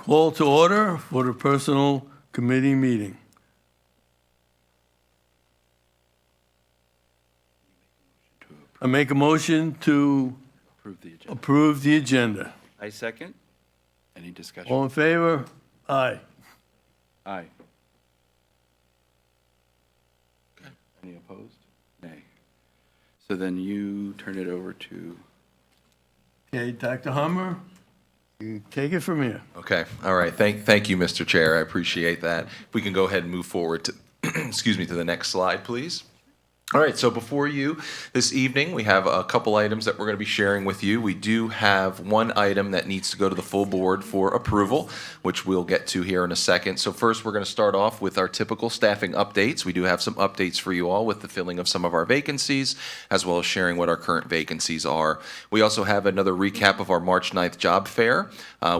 call to order for the Personnel Committee meeting. I make a motion to Approve the agenda. approve the agenda. I second. Any discussion? All in favor? Aye. Aye. Any opposed? Nay. So then you turn it over to, Okay, Dr. Hummer, you take it from here. Okay, all right. Thank you, Mr. Chair. I appreciate that. If we can go ahead and move forward to, excuse me, to the next slide, please. All right, so before you this evening, we have a couple items that we're going to be sharing with you. We do have one item that needs to go to the full board for approval, which we'll get to here in a second. So first, we're going to start off with our typical staffing updates. We do have some updates for you all with the filling of some of our vacancies, as well as sharing what our current vacancies are. We also have another recap of our March 9th job fair,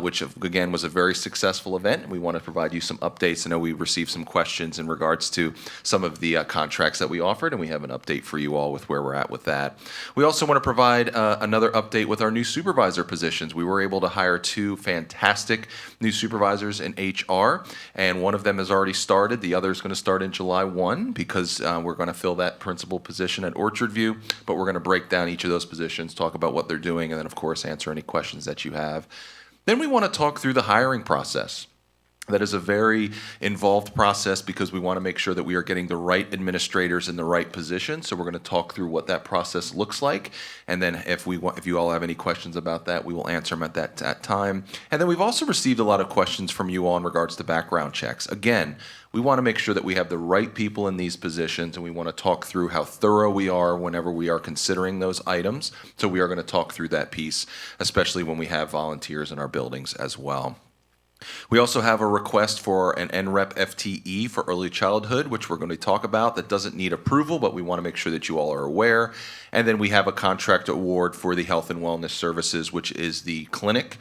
which again was a very successful event. We want to provide you some updates. I know we received some questions in regards to some of the contracts that we offered, and we have an update for you all with where we're at with that. We also want to provide another update with our new supervisor positions. We were able to hire 2 fantastic new supervisors in HR, and one of them has already started. The other is going to start in July 1 because we're going to fill that principal position at Orchard View, but we're going to break down each of those positions, talk about what they're doing, and then, of course, answer any questions that you have. Then we want to talk through the hiring process. That is a very involved process because we want to make sure that we are getting the right administrators in the right position. So we're going to talk through what that process looks like, and then if you all have any questions about that, we will answer them at that time. And then we've also received a lot of questions from you all in regards to background checks. Again, we want to make sure that we have the right people in these positions, and we want to talk through how thorough we are whenever we are considering those items. So we are going to talk through that piece, especially when we have volunteers in our buildings as well. We also have a request for an NREP FTE for early childhood, which we're going to talk about. That doesn't need approval, but we want to make sure that you all are aware. And then we have a contract award for the health and wellness services, which is the clinic.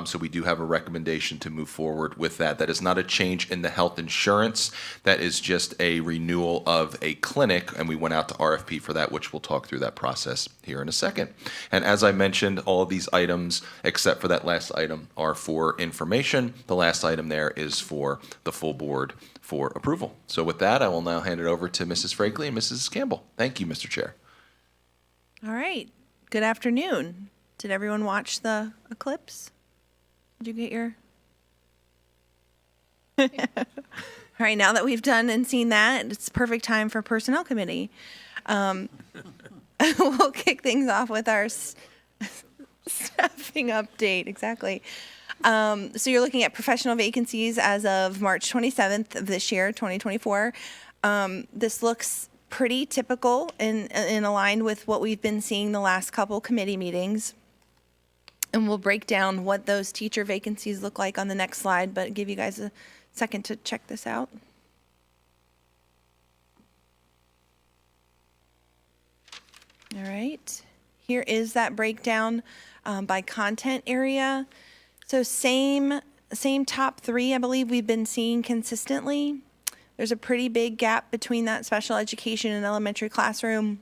So we do have a recommendation to move forward with that. That is not a change in the health insurance. That is just a renewal of a clinic, and we went out to RFP for that, which we'll talk through that process here in a second. And as I mentioned, all of these items, except for that last item, are for information. The last item there is for the full board for approval. So with that, I will now hand it over to Mrs. Frakely and Mrs. Campbell. Thank you, Mr. Chair. All right. Good afternoon. Did everyone watch the eclipse? Did you get your? All right, now that we've done and seen that, it's perfect time for Personnel Committee. We'll kick things off with our staffing update. Exactly. So you're looking at professional vacancies as of March 27th of this year, 2024. This looks pretty typical and aligned with what we've been seeing the last couple committee meetings. And we'll break down what those teacher vacancies look like on the next slide, but give you guys a second to check this out. All right, here is that breakdown by content area. So same top 3, I believe we've been seeing consistently. There's a pretty big gap between that special education and elementary classroom.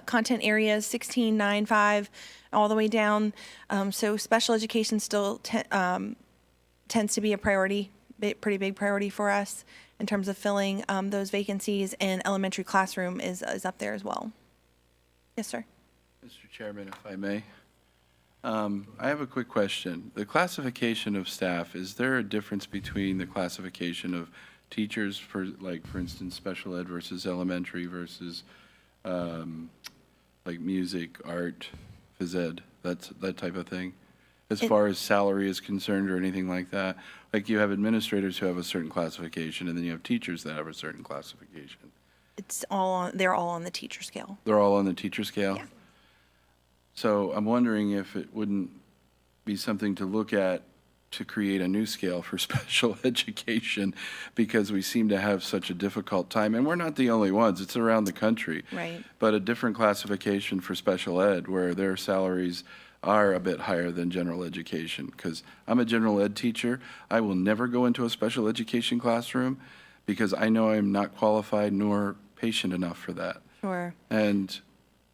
Content areas 16, 9, 5, all the way down. So special education still tends to be a priority, pretty big priority for us in terms of filling those vacancies, and elementary classroom is up there as well. Yes, sir. Mr. Chairman, if I may. I have a quick question. The classification of staff, is there a difference between the classification of teachers for instance, special ed versus elementary versus like music, art, phys ed, that type of thing, as far as salary is concerned or anything like that? Like you have administrators who have a certain classification, and then you have teachers that have a certain classification. They're all on the teacher scale. They're all on the teacher scale? Yeah. So I'm wondering if it wouldn't be something to look at to create a new scale for special education, because we seem to have such a difficult time, and we're not the only ones, it's around the country. Right. But a different classification for special ed where their salaries are a bit higher than general education, because I'm a general ed teacher. I will never go into a special education classroom because I know I'm not qualified nor patient enough for that. Sure. And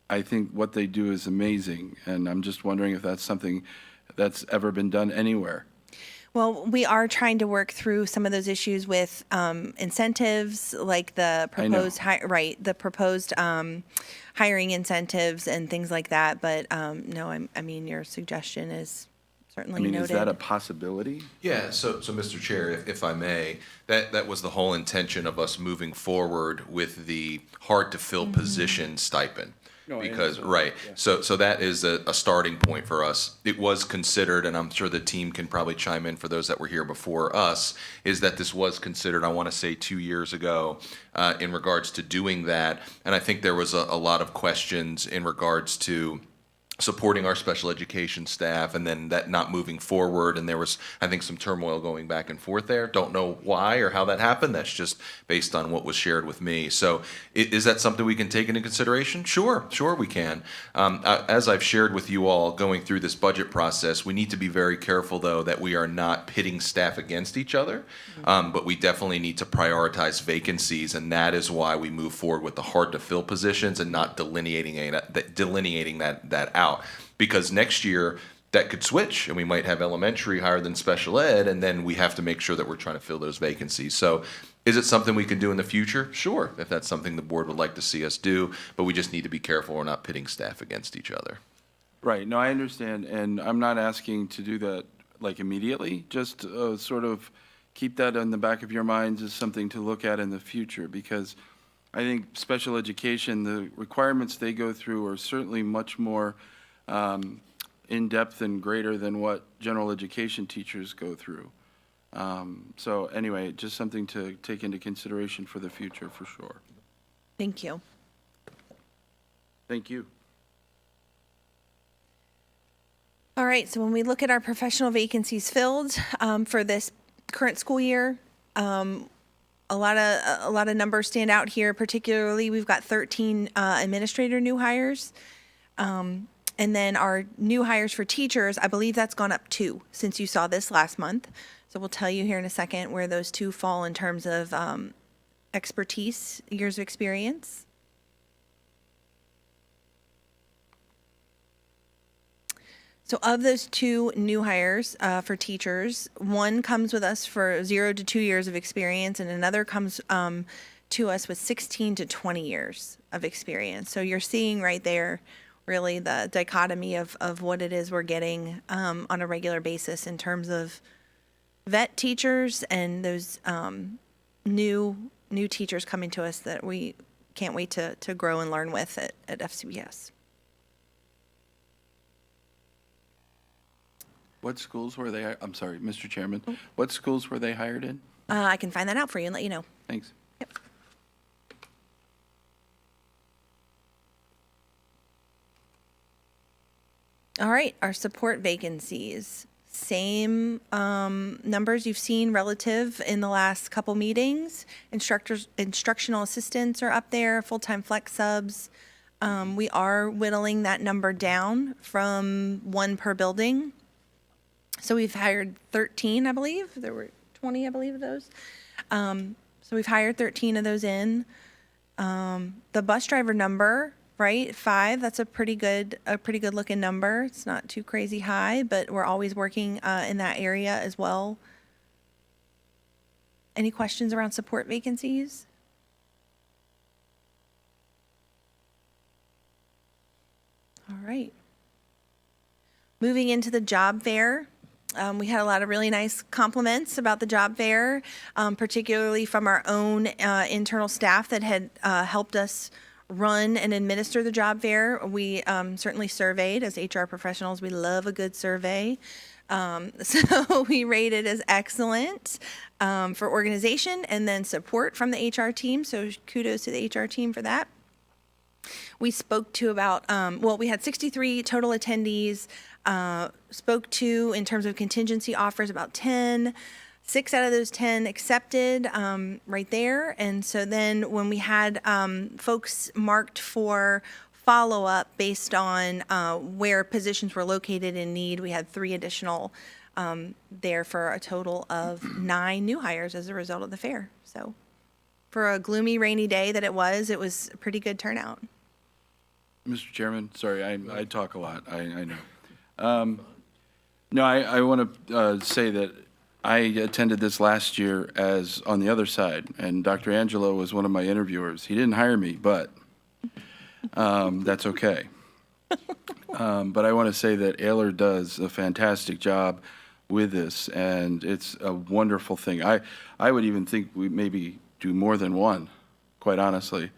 I think what they do is amazing, and I'm just wondering if that's something that's ever been done anywhere. Well, we are trying to work through some of those issues with incentives, like the I know. proposed, the proposed hiring incentives and things like that. But no, I mean, your suggestion is certainly I mean, noted. is that a possibility? Yeah, so Mr. Chair, if I may, that was the whole intention of us moving forward with the hard-to-fill position stipend. No, I Because, understand. right, Yeah. so that is a starting point for us. It was considered, and I'm sure the team can probably chime in for those that were here before us, is that this was considered, I want to say 2 years ago, in regards to doing that. And I think there was a lot of questions in regards to supporting our special education staff and then that not moving forward. And there was, I think, some turmoil going back and forth there. Don't know why or how that happened. That's just based on what was shared with me. So is that something we can take into consideration? Sure we can. As I've shared with you all going through this budget process, we need to be very careful, though, that we are not pitting staff against each other. But we definitely need to prioritize vacancies, and that is why we move forward with the hard-to-fill positions and not delineating that out. Because next year, that could switch, and we might have elementary higher than special ed, and then we have to make sure that we're trying to fill those vacancies. So is it something we can do in the future? Sure, if that's something the board would like to see us do, but we just need to be careful we're not pitting staff against each other. Right, no, I understand, and I'm not asking to do that like immediately, just sort of keep that in the back of your minds as something to look at in the future, because I think special education, the requirements they go through are certainly much more in-depth and greater than what general education teachers go through. So anyway, just something to take into consideration for the future, for sure. Thank you. Thank you. All right, so when we look at our professional vacancies filled for this current school year, a lot of numbers stand out here. Particularly, we've got 13 administrator new hires. And then our new hires for teachers, I believe that's gone up 2 since you saw this last month. So we'll tell you here in a second where those 2 fall in terms of expertise, years of experience. So of those 2 new hires for teachers, one comes with us for 0 to 2 years of experience, and another comes to us with 16 to 20 years of experience. So you're seeing right there really the dichotomy of what it is we're getting on a regular basis in terms of vet teachers and those new teachers coming to us that we can't wait to grow and learn with at FCPS. What schools were they, I'm sorry, Mr. Chairman, what schools were they hired in? I can find that out for you and let you know. Thanks. Yep. All right, our support vacancies. Same numbers you've seen relative in the last couple meetings. Instructional assistants are up there, full-time flex subs. We are whittling that number down from 1 per building. So we've hired 13, I believe. There were 20, I believe, of those. So we've hired 13 of those in. The bus driver number, right, 5, that's a pretty good looking number. It's not too crazy high, but we're always working in that area as well. Any questions around support vacancies? All right. Moving into the job fair. We had a lot of really nice compliments about the job fair, particularly from our own internal staff that had helped us run and administer the job fair. We certainly surveyed as HR professionals. We love a good survey. So we rated as excellent for organization and then support from the HR team. So kudos to the HR team for that. We spoke to about, we had 63 total attendees, spoke to, in terms of contingency offers, about 10. 6 out of those 10 accepted right there. And so then when we had folks marked for follow-up based on where positions were located in need, we had 3 additional there for a total of 9 new hires as a result of the fair. So for a gloomy, rainy day that it was a pretty good turnout. Mr. Chairman, sorry, I talk a lot, I know. No, I want to say that I attended this last year as on the other side, and Dr. Angelo was one of my interviewers. He didn't hire me, but that's okay. But I want to say that Ayler does a fantastic job with this, and it's a wonderful thing. I would even think we maybe do more than one, quite honestly,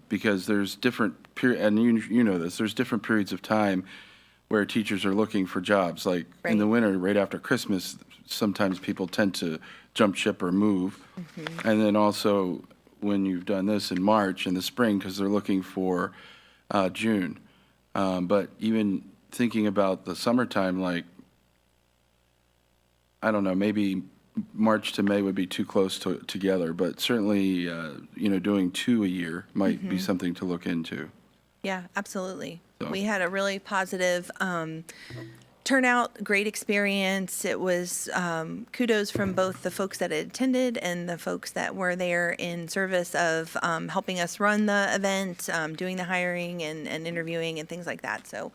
because there's different and you know this. There's different periods of time where teachers are looking for jobs. Like in the Right. winter, right after Christmas, sometimes people tend to jump ship or move, and then also when you've done this in March in the spring, because they're looking for June. But even thinking about the summertime, like, I don't know, maybe March to May would be too close together, but certainly, you know, doing 2 a year might be something to look into. Yeah, absolutely. So- We had a really positive turnout, great experience. It was kudos from both the folks that had attended and the folks that were there in service of helping us run the event, doing the hiring and interviewing and things like that. So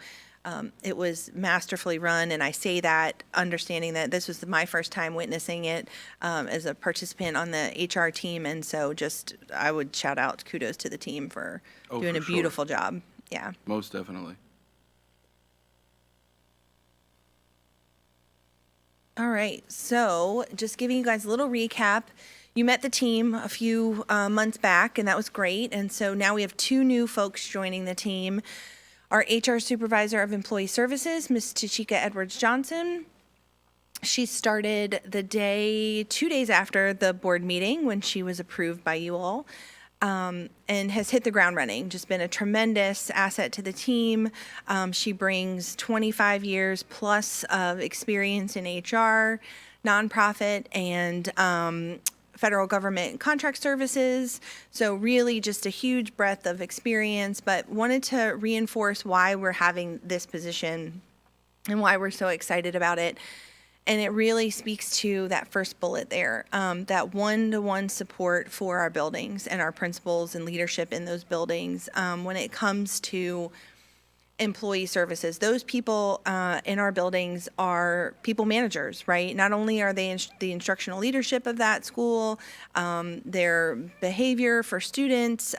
it was masterfully run, and I say that understanding that this was my first time witnessing it as a participant on the HR team, and so just I would shout out kudos to the team for Oh, doing for a sure. beautiful job. Yeah. Most definitely. All right, so just giving you guys a little recap. You met the team a few months back, and that was great. And so now we have 2 new folks joining the team. Our HR Supervisor of Employee Services, Ms. Tachika Edwards-Johnson. She started 2 days after the board meeting when she was approved by you all, and has hit the ground running. Just been a tremendous asset to the team. She brings 25 years plus of experience in HR, nonprofit, and federal government contract services. So really just a huge breadth of experience, but wanted to reinforce why we're having this position and why we're so excited about it. And it really speaks to that first bullet there, that one-to-one support for our buildings and our principals and leadership in those buildings when it comes to employee services. Those people in our buildings are people managers, right? Not only are they the instructional leadership of that school, their behavior for students,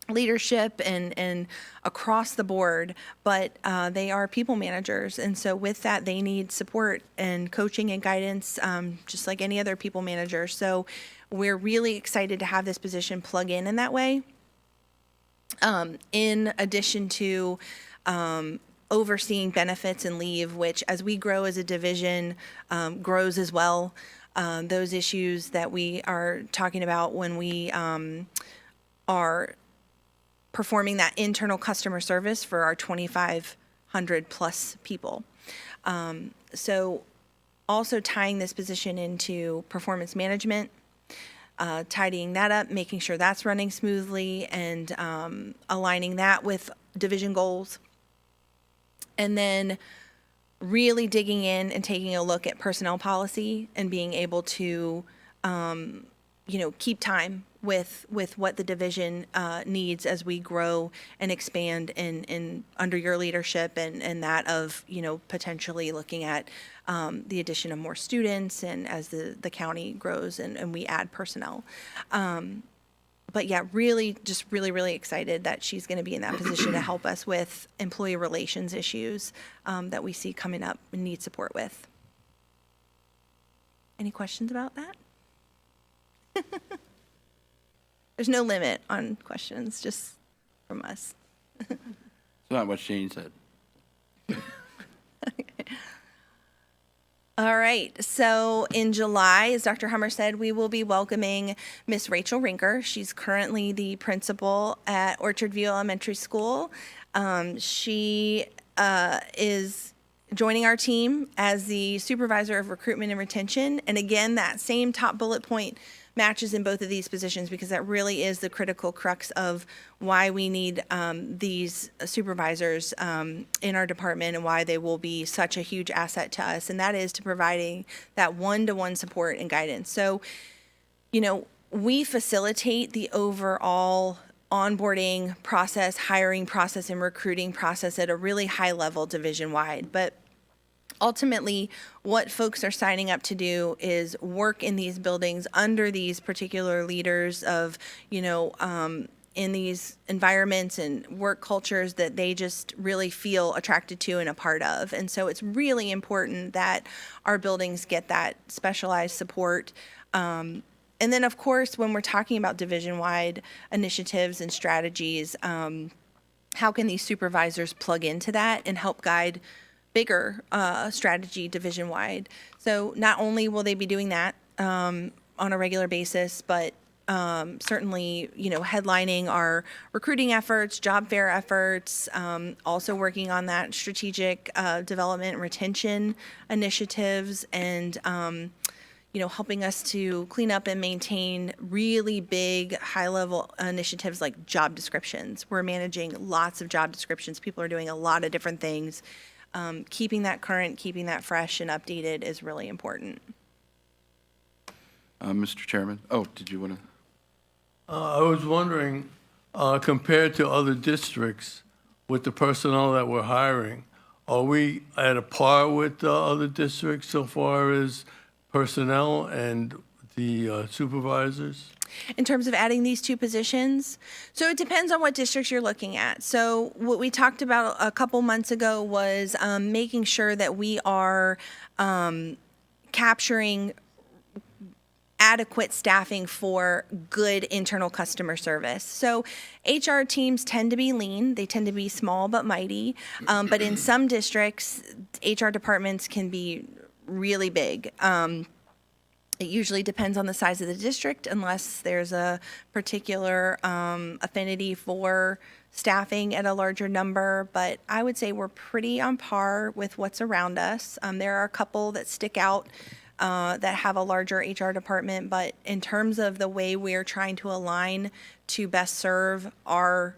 leadership and across the board, but they are people managers. And so with that, they need support and coaching and guidance, just like any other people manager. So we're really excited to have this position plug in that way. In addition to overseeing benefits and leave, which as we grow as a division, grows as well. Those issues that we are talking about when we are performing that internal customer service for our 2,500 plus people. So also tying this position into performance management, tidying that up, making sure that's running smoothly, and aligning that with division goals. And then really digging in and taking a look at personnel policy and being able to, keep time with what the division needs as we grow and expand in under your leadership and that of, potentially looking at the addition of more students and as the county grows and we add personnel. But yeah, really excited that she's going to be in that position to help us with employee relations issues that we see coming up and need support with. Any questions about that? There's no limit on questions, just from us. It's not what Shane said. All right, so in July, as Dr. Hummer said, we will be welcoming Miss Rachel Rinker. She's currently the principal at Orchard View Elementary School. She is joining our team as the supervisor of recruitment and retention. And again, that same top bullet point matches in both of these positions because that really is the critical crux of why we need these supervisors in our department and why they will be such a huge asset to us. And that is to providing that one-to-one support and guidance. So, we facilitate the overall onboarding process, hiring process, and recruiting process at a really high level division-wide. But ultimately, what folks are signing up to do is work in these buildings under these particular leaders of, in these environments and work cultures that they just really feel attracted to and a part of. And so it's really important that our buildings get that specialized support. And then, of course, when we're talking about division-wide initiatives and strategies, how can these supervisors plug into that and help guide bigger strategy division-wide? So not only will they be doing that on a regular basis, but certainly, headlining our recruiting efforts, job fair efforts, also working on that strategic development and retention initiatives, and helping us to clean up and maintain really big, high-level initiatives like job descriptions. We're managing lots of job descriptions. People are doing a lot of different things. Keeping that current, keeping that fresh and updated is really important. Mr. Chairman? Oh, did you want to? I was wondering, compared to other districts, with the personnel that we're hiring, are we at a par with other districts so far as personnel and the supervisors? In terms of adding these two positions, so it depends on what districts you're looking at. So what we talked about a couple months ago was making sure that we are capturing adequate staffing for good internal customer service. So HR teams tend to be lean. They tend to be small but mighty. But in some districts, HR departments can be really big. It usually depends on the size of the district, unless there's a particular affinity for staffing at a larger number. But I would say we're pretty on par with what's around us. There are a couple that stick out that have a larger HR department, but in terms of the way we're trying to align to best serve our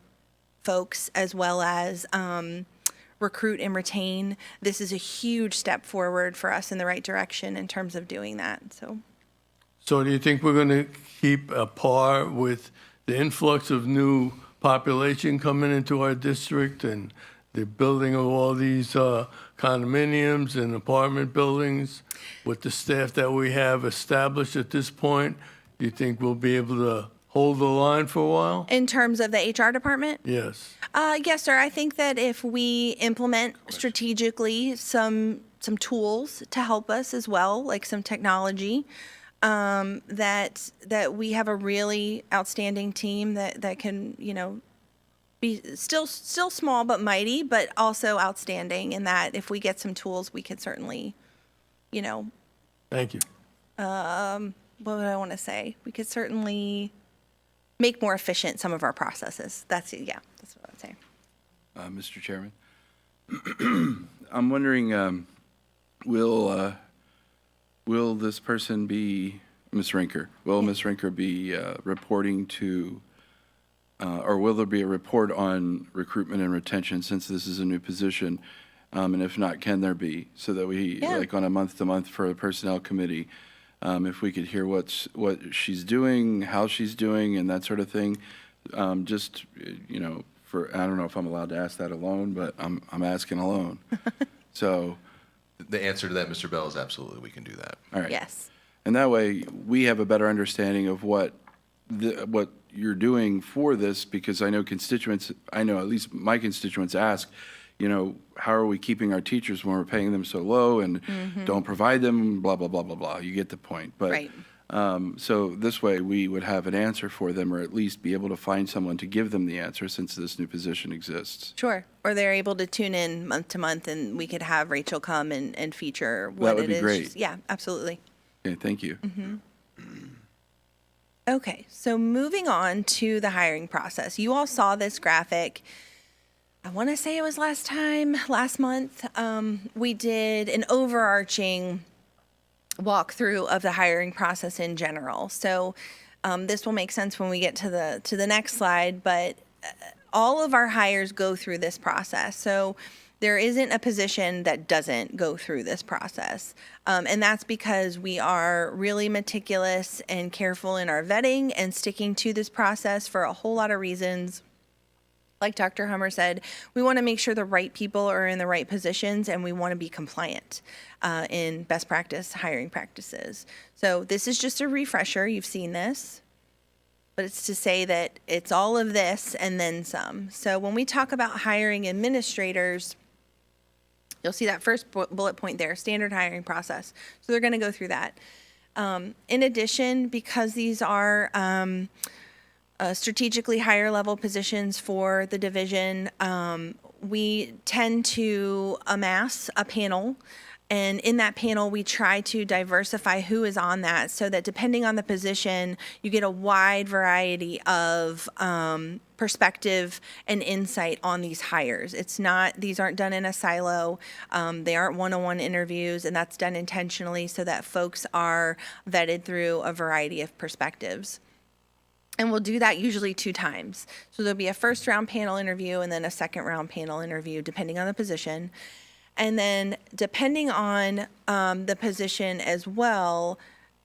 folks as well as recruit and retain, this is a huge step forward for us in the right direction in terms of doing that. So do you think we're going to keep a par with the influx of new population coming into our district and the building of all these condominiums and apartment buildings with the staff that we have established at this point? Do you think we'll be able to hold the line for a while? in terms of the HR department? Yes. Yes, sir. I think that if we implement strategically some tools to help us as well, like some technology, that we have a really outstanding team that can, be still small but mighty, but also outstanding. In that, if we get some tools, we could certainly, Thank you. what would I want to say? We could certainly make more efficient some of our processes. That's what I would say. Mr. Chairman? I'm wondering, will this person be, Ms. Rinker, will Ms. Rinker be reporting to, or will there be a report on recruitment and retention since this is a new position? And if not, can there be? So that we, like on a month-to-month for the personnel committee, if we could hear what she's doing, how she's doing, and that sort of thing. Just, I don't know if I'm allowed to ask that alone, but I'm asking alone. So. The answer to that, Mr. Bell, is absolutely we can do that. All right. Yes. And that way, we have a better understanding of what you're doing for this, because I know at least my constituents ask, how are we keeping our teachers when we're paying them so low and don't provide them, blah, blah, blah, blah, blah. You get the point. But Right. So this way, we would have an answer for them, or at least be able to find someone to give them the answer since this new position exists. Sure. Or they're able to tune in month to month, and we could have Rachel come and feature what That would it be is. great. Yeah, absolutely. Okay, thank you. Okay, so moving on to the hiring process. You all saw this graphic. I want to say it was last month. We did an overarching walkthrough of the hiring process in general. So this will make sense when we get to the next slide, but all of our hires go through this process. So there isn't a position that doesn't go through this process. And that's because we are really meticulous and careful in our vetting and sticking to this process for a whole lot of reasons. Like Dr. Hummer said, we want to make sure the right people are in the right positions, and we want to be compliant in best practice hiring practices. So this is just a refresher. You've seen this, but it's to say that it's all of this and then some. So when we talk about hiring administrators, you'll see that first bullet point there, standard hiring process. So they're going to go through that. In addition, because these are strategically higher level positions for the division, we tend to amass a panel. And in that panel, we try to diversify who is on that so that depending on the position, you get a wide variety of perspective and insight on these hires. These aren't done in a silo. They aren't one-on-one interviews, and that's done intentionally so that folks are vetted through a variety of perspectives. And we'll do that usually 2 times. So there'll be a first round panel interview and then a second round panel interview, depending on the position. And then depending on the position as well,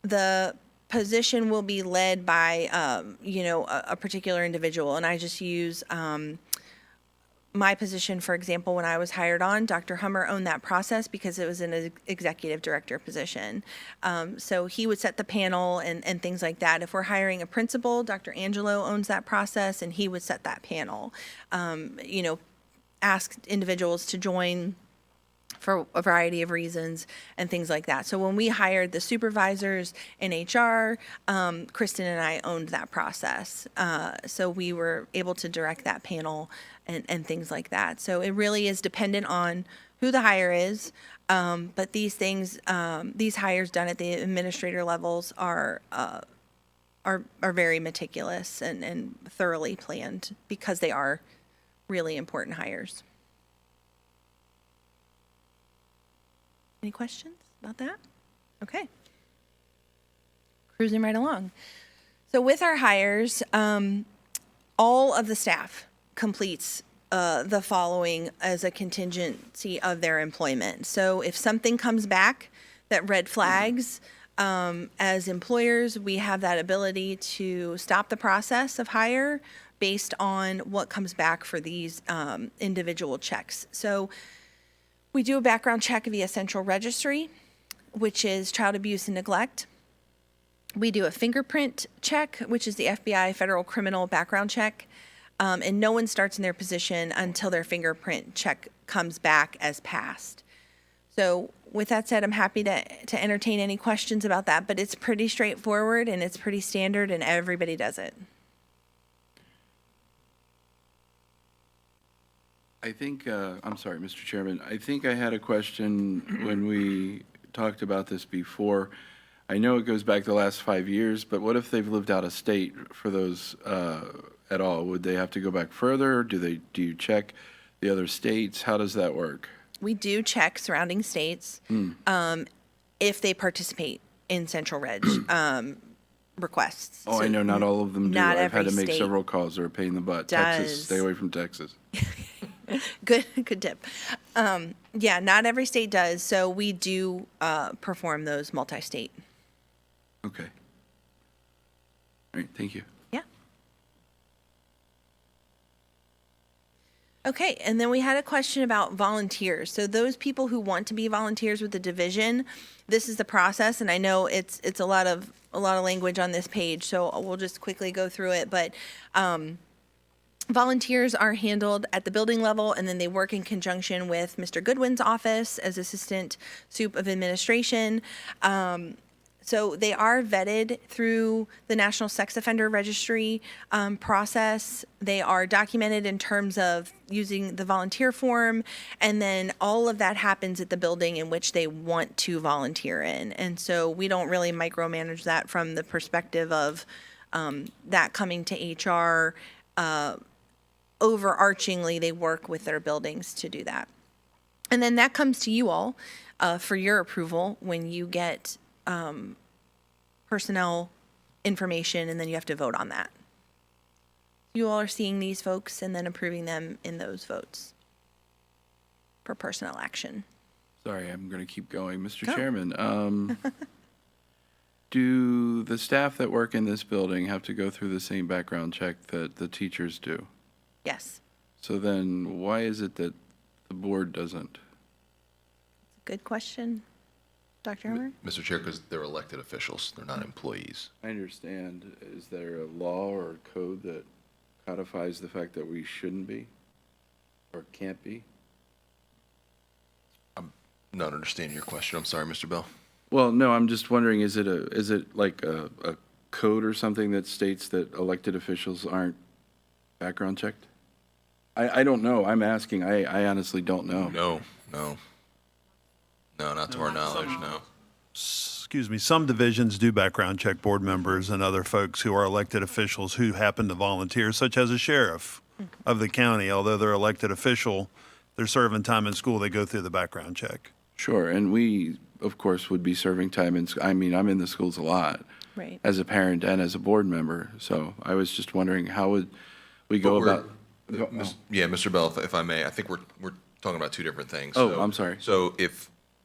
the position will be led by, a particular individual. And I just use my position, for example, when I was hired on, Dr. Hummer owned that process because it was an executive director position. So he would set the panel and things like that. If we're hiring a principal, Dr. Angelo owns that process and he would set that panel. Ask individuals to join for a variety of reasons and things like that. So when we hired the supervisors in HR, Kristen and I owned that process. So we were able to direct that panel and things like that. So it really is dependent on who the hire is. But these things, these hires done at the administrator levels are very meticulous and thoroughly planned because they are really important hires. Any questions about that? Okay. Cruising right along. So with our hires, all of the staff completes the following as a contingency of their employment. So if something comes back that red flags, as employers, we have that ability to stop the process of hire based on what comes back for these individual checks. So we do a background check via central registry, which is child abuse and neglect. We do a fingerprint check, which is the FBI federal criminal background check. And no one starts in their position until their fingerprint check comes back as passed. So with that said, I'm happy to entertain any questions about that, but it's pretty straightforward and it's pretty standard and everybody does it. I think, I'm sorry, Mr. Chairman, I think I had a question when we talked about this before. I know it goes back the last 5 years, but what if they've lived out of state for those at all? Would they have to go back further? Do you check the other states? How does that work? We do check surrounding states if they participate in central reg requests. Oh, So I know not all of them do. not I've had to every make state several calls. They're a pain in the butt. does. Texas, stay away from Texas. Good tip. Yeah, not every state does. So we do perform those multi-state. Okay. All right, thank you. Yeah. Okay, and then we had a question about volunteers. So those people who want to be volunteers with the division, this is the process, and I know it's a lot of language on this page, so we'll just quickly go through it. But volunteers are handled at the building level, and then they work in conjunction with Mr. Goodwin's office as Assistant Sup of Administration. So they are vetted through the National Sex Offender Registry process. They are documented in terms of using the volunteer form, and then all of that happens at the building in which they want to volunteer in. And so we don't really micromanage that from the perspective of that coming to HR. Overarchingly, they work with their buildings to do that. And then that comes to you all for your approval when you get personnel information, and then you have to vote on that. You all are seeing these folks and then approving them in those votes for personnel action. Sorry, I'm going to keep going. Mr. Go. Chairman, do the staff that work in this building have to go through the same background check that the teachers do? Yes. So then why is it that the board doesn't? Good question. Dr. Elmer? Mr. Chair, because they're elected officials, they're not employees. I understand. Is there a law or a code that codifies the fact that we shouldn't be or can't be? Not understanding your question. I'm sorry, Mr. Bell. Well, no, I'm just wondering, is it like a code or something that states that elected officials aren't background checked? I don't know. I'm asking. I honestly don't know. No, not to our knowledge, no. Excuse me, some divisions do background check board members and other folks who are elected officials who happen to volunteer, such as a sheriff of the county. Although they're elected official, they're serving time in school, they go through the background check. Sure, and we, of course, would be serving time in, I mean, I'm in the schools a lot. Right. As a parent and as a board member, so I was just wondering, how would we go about? Yeah, Mr. Bell, if I may, I think we're talking about two different things. Oh, So- I'm sorry. So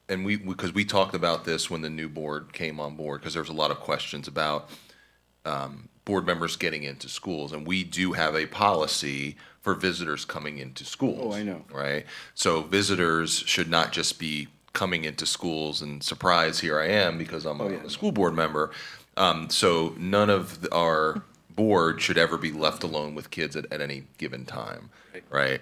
because we talked about this when the new board came on board, because there was a lot of questions about board members getting into schools, and we do have a policy for visitors coming into schools. Oh, I know. Right? So visitors should not just be coming into schools and surprise, here I am because I'm a school board member. So none of our board should ever be left alone with kids at any given time, right?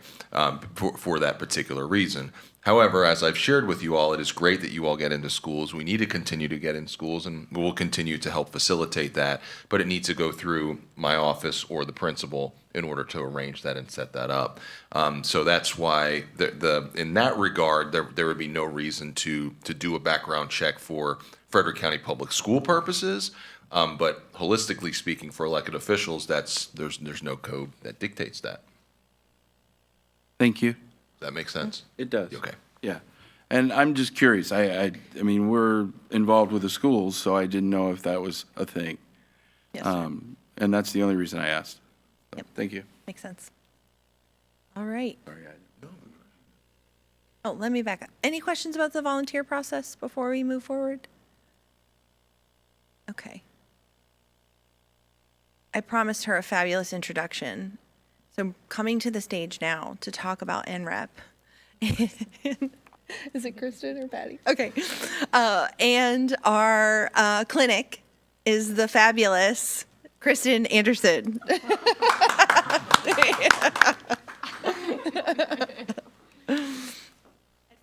For that particular reason. However, as I've shared with you all, it is great that you all get into schools. We need to continue to get in schools, and we'll continue to help facilitate that. But it needs to go through my office or the principal in order to arrange that and set that up. So that's why in that regard, there would be no reason to do a background check for Frederick County Public School purposes. But holistically speaking, for elected officials, there's no code that dictates that. Thank you. Does that make sense? It does. Okay. Yeah, and I'm just curious. I mean, we're involved with the schools, so I didn't know if that was a thing. Yes, sir. And that's the only reason I asked. So, Yep. Thank you. Makes sense. All right. Sorry, Oh, let me back up. Any questions about the volunteer process before we move forward? Okay. I promised her a fabulous introduction. So I'm coming to the stage now to talk about NREP. Is it Kristen or Patty? Okay. And our clinic is the fabulous Kristen Anderson. At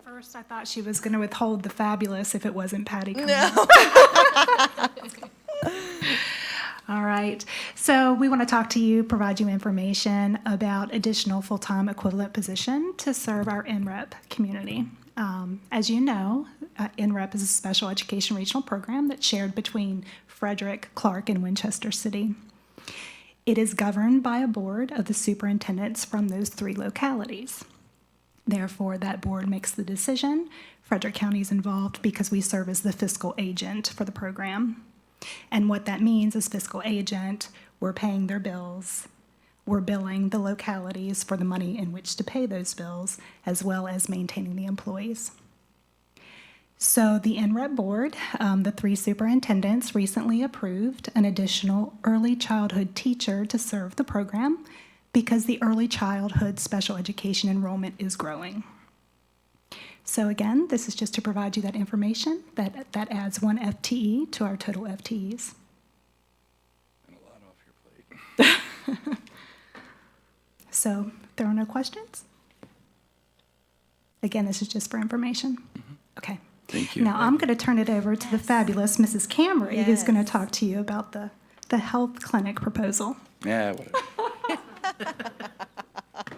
first, I thought she was going to withhold the fabulous if it wasn't Patty coming No. All right. So we want to talk to you, provide you information about additional full-time equivalent position to serve our NREP community. As you know, NREP is a special education regional program that's shared between Frederick, Clark, and Winchester City. It is governed by a board of the superintendents from those three localities. Therefore, that board makes the decision. Frederick County is involved because we serve as the fiscal agent for the program. And what that means is fiscal agent, we're paying their bills, we're billing the localities for the money in which to pay those bills, as well as maintaining the employees. So the NREP board, the three superintendents recently approved an additional early childhood teacher to serve the program because the early childhood special education enrollment is growing. So again, this is just to provide you that information. That adds 1 FTE to our total FTEs. And a lot off your plate. So there are no questions? Again, this is just for information. Okay. Thank you. Now I'm going to turn it over to the fabulous Mrs. Camry, who's going to Yes. talk to you about the health clinic proposal. Yeah, whatever.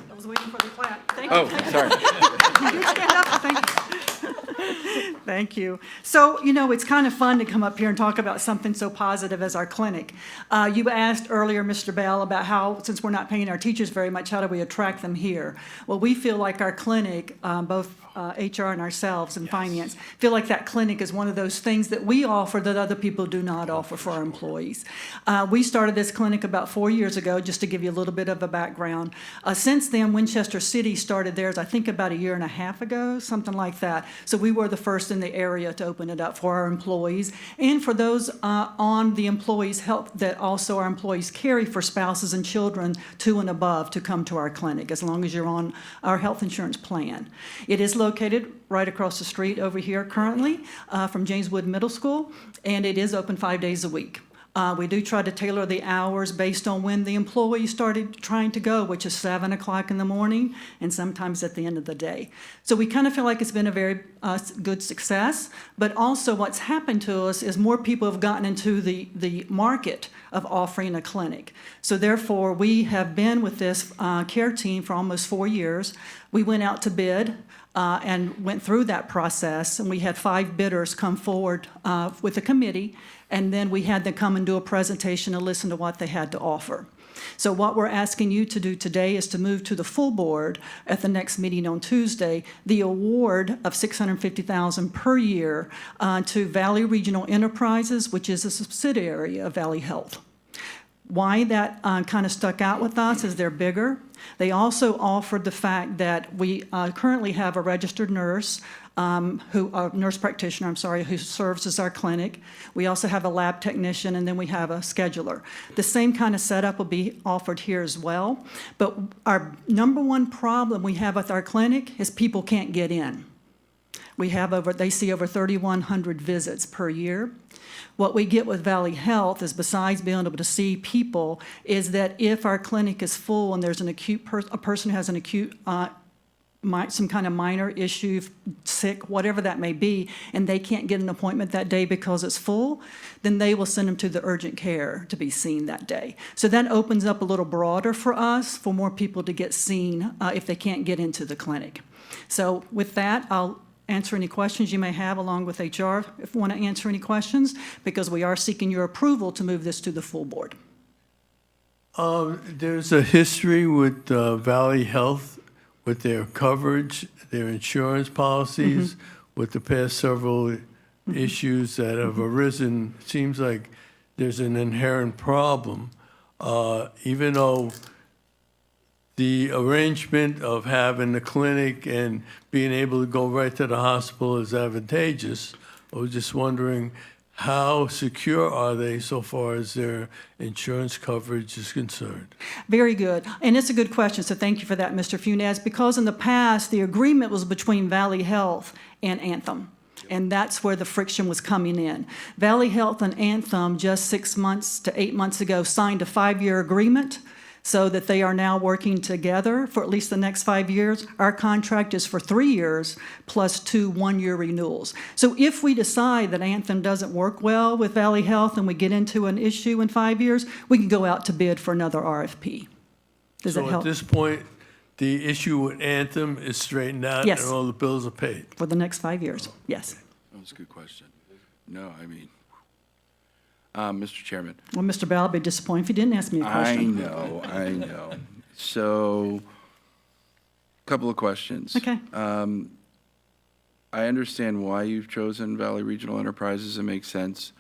I was waiting for the clap. Thank you. Oh, sorry. Stand up. Thank you. Thank you. So, it's kind of fun to come up here and talk about something so positive as our clinic. You asked earlier, Mr. Bell, about how, since we're not paying our teachers very much, how do we attract them here? Well, we feel like our clinic, both HR and ourselves and finance, feel like that clinic is one of those things that we offer that other people do not offer for our employees. We started this clinic about 4 years ago, just to give you a little bit of a background. Since then, Winchester City started theirs, I think about 1.5 years ago, something like that. So we were the first in the area to open it up for our employees and for those on the employees' health that also our employees carry for spouses and children 2 and above to come to our clinic, as long as you're on our health insurance plan. It is located right across the street over here currently from James Wood Middle School, and it is open 5 days a week. We do try to tailor the hours based on when the employee started trying to go, which is 7 o'clock in the morning and sometimes at the end of the day. So we kind of feel like it's been a very good success, but also what's happened to us is more people have gotten into the market of offering a clinic. So therefore, we have been with this care team for almost 4 years. We went out to bid and went through that process, and we had 5 bidders come forward with a committee, and then we had them come and do a presentation and listen to what they had to offer. So what we're asking you to do today is to move to the full board at the next meeting on Tuesday, the award of $650,000 per year to Valley Regional Enterprises, which is a subsidiary of Valley Health. Why that kind of stuck out with us is they're bigger. They also offered the fact that we currently have a registered nurse, a nurse practitioner, who serves as our clinic. We also have a lab technician, and then we have a scheduler. The same kind of setup will be offered here as well. But our number one problem we have with our clinic is people can't get in. They see over 3,100 visits per year. What we get with Valley Health is, besides being able to see people, is that if our clinic is full and there's a person who has an acute, some kind of minor issue, sick, whatever that may be, and they can't get an appointment that day because it's full, then they will send them to the urgent care to be seen that day. So that opens up a little broader for us, for more people to get seen if they can't get into the clinic. So with that, I'll answer any questions you may have along with HR if you want to answer any questions, because we are seeking your approval to move this to the full board. There's a history with Valley Health, with their coverage, their insurance policies, with the past several issues that have arisen. It seems like there's an inherent problem, even though the arrangement of having the clinic and being able to go right to the hospital is advantageous. I was just wondering, how secure are they so far as their insurance coverage is concerned? Very good. And it's a good question, so thank you for that, Mr. Funez, because in the past, the agreement was between Valley Health and Anthem. And that's where the friction was coming in. Valley Health and Anthem just 6 months to 8 months ago signed a 5-year agreement so that they are now working together for at least the next 5 years. Our contract is for 3 years plus 2 one-year renewals. So if we decide that Anthem doesn't work well with Valley Health and we get into an issue in 5 years, we can go out to bid for another RFP. Does that So help? at this point, the issue with Anthem is straightened out Yes. and all the bills are paid? For the next 5 years, yes. That was a good question. No, I mean, Mr. Chairman. Well, Mr. Bell, I'd be disappointed if you didn't ask me a question. I know. So, couple of questions. Okay. I understand why you've chosen Valley Regional Enterprises. It makes sense.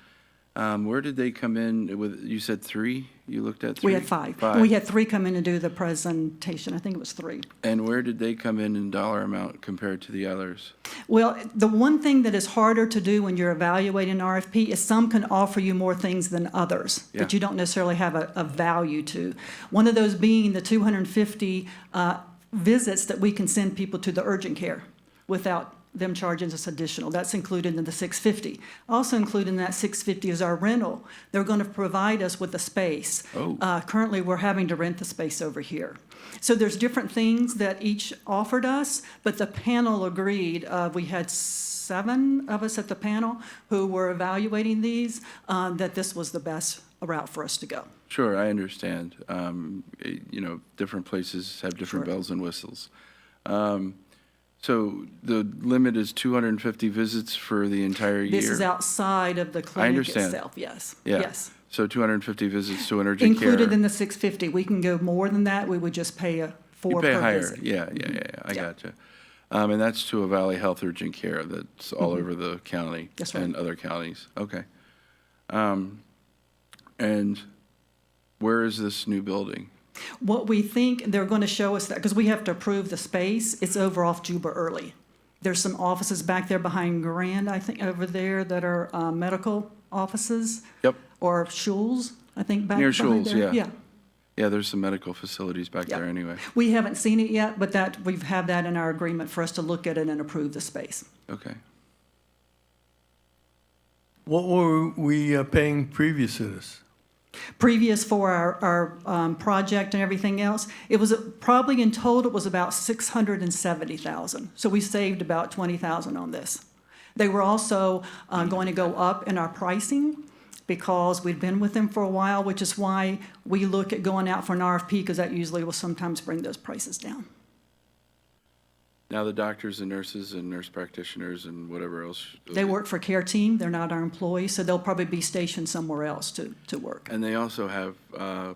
Where did they come in with, you said 3? You looked at 3? We had 5. We had 3 come in and do the presentation. I think it was 3. And where did they come in dollar amount compared to the others? Well, the one thing that is harder to do when you're evaluating an RFP is some can offer you more things than others that Yeah. you don't necessarily have a value to. One of those being the 250 visits that we can send people to the urgent care without them charging us additional. That's included in the 650. Also included in that 650 is our rental. They're going to provide us with a space. Oh. Currently, we're having to rent the space over here. So there's different things that each offered us, but the panel agreed. We had 7 of us at the panel who were evaluating these, that this was the best route for us to go. Sure, I understand. Different places have different Sure. bells and whistles. So the limit is 250 visits for the entire year? This is outside of the clinic understand. itself, yes. Yeah. Yes. So 250 visits to an urgent care? Included in the 650. We can go more than that. We would just pay a You 4 pay per higher, visit. yeah, I Yeah. gotcha. And that's to a Valley Health Urgent Care that's all over the county? That's right. And other counties, okay. And where is this new building? What we think, they're going to show us that, because we have to approve the space, it's over off Juba Early. There's some offices back there behind Grand, I think, over there that are medical offices. Yep. Or Schul's, I think, back Near behind Schul's, there. yeah. Yeah. Yeah, there's some medical facilities back Yeah. there anyway. We haven't seen it yet, but that, we've had that in our agreement for us to look at it and approve the space. Okay. What were we paying previous to this? Previous for our project and everything else, it was probably in total, it was about 670,000. So we saved about 20,000 on this. They were also going to go up in our pricing because we'd been with them for a while, which is why we look at going out for an RFP, because that usually will sometimes bring those prices down. Now the doctors and nurses and nurse practitioners and whatever else. They work for Care Team, they're not our employees, so they'll probably be stationed somewhere else to work. And they also have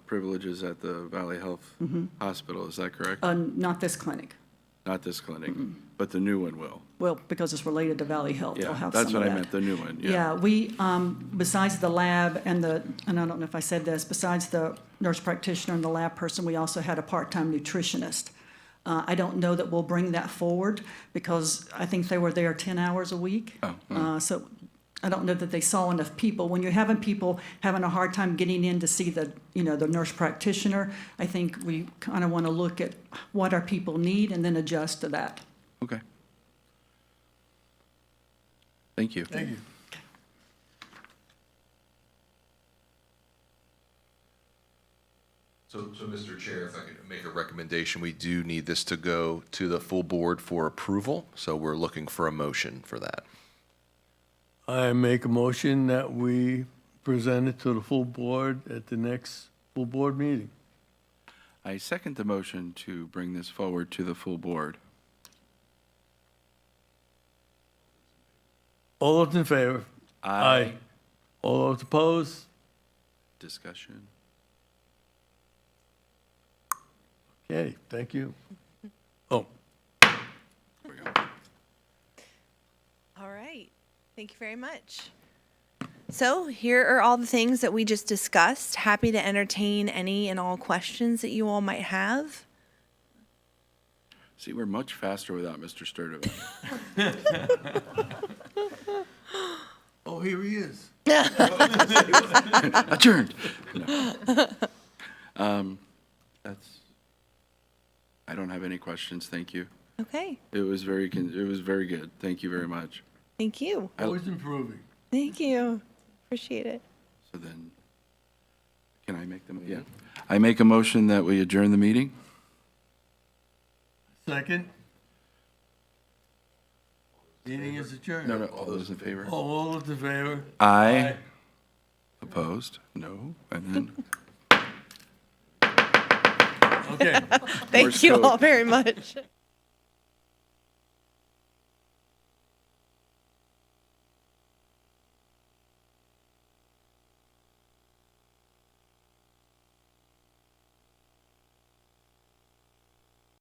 privileges at the Valley Health Hospital, is that correct? Not this clinic. Not this clinic, but the new one will. Well, because it's related to Valley Health, they'll Yeah, have some that's of what I that. meant, the new one, yeah. Yeah, we, besides the lab and I don't know if I said this, besides the nurse practitioner and the lab person, we also had a part-time nutritionist. I don't know that we'll bring that forward because I think they were there 10 hours a week. So I don't know that they saw enough people. When you're having people having a hard time getting in to see the nurse practitioner, I think we kind of want to look at what our people need and then adjust to that. Okay. Thank you. Thank you. So, Mr. Chair, if I could make a recommendation, we do need this to go to the full board for approval, so we're looking for a motion for that. I make a motion that we present it to the full board at the next full board meeting. I second the motion to bring this forward to the full board. All those in favor? Aye. All those opposed? Discussion. Okay, thank you. Oh, There we go. All right. Thank you very much. So here are all the things that we just discussed. Happy to entertain any and all questions that you all might have. See, we're much faster without Mr. Sturdivant. oh, here he is. Adjourned. No. I don't have any questions, thank you. Okay. It was very good, thank you very much. Thank you. Always improving. Thank you. Appreciate it. So then, can I make them, yeah. I make a motion that we adjourn the meeting? Second. Meeting is adjourned. No, all those in favor? Oh, all those in favor? Aye. Opposed? No, and then, Okay. Thank Morse you code. all very much.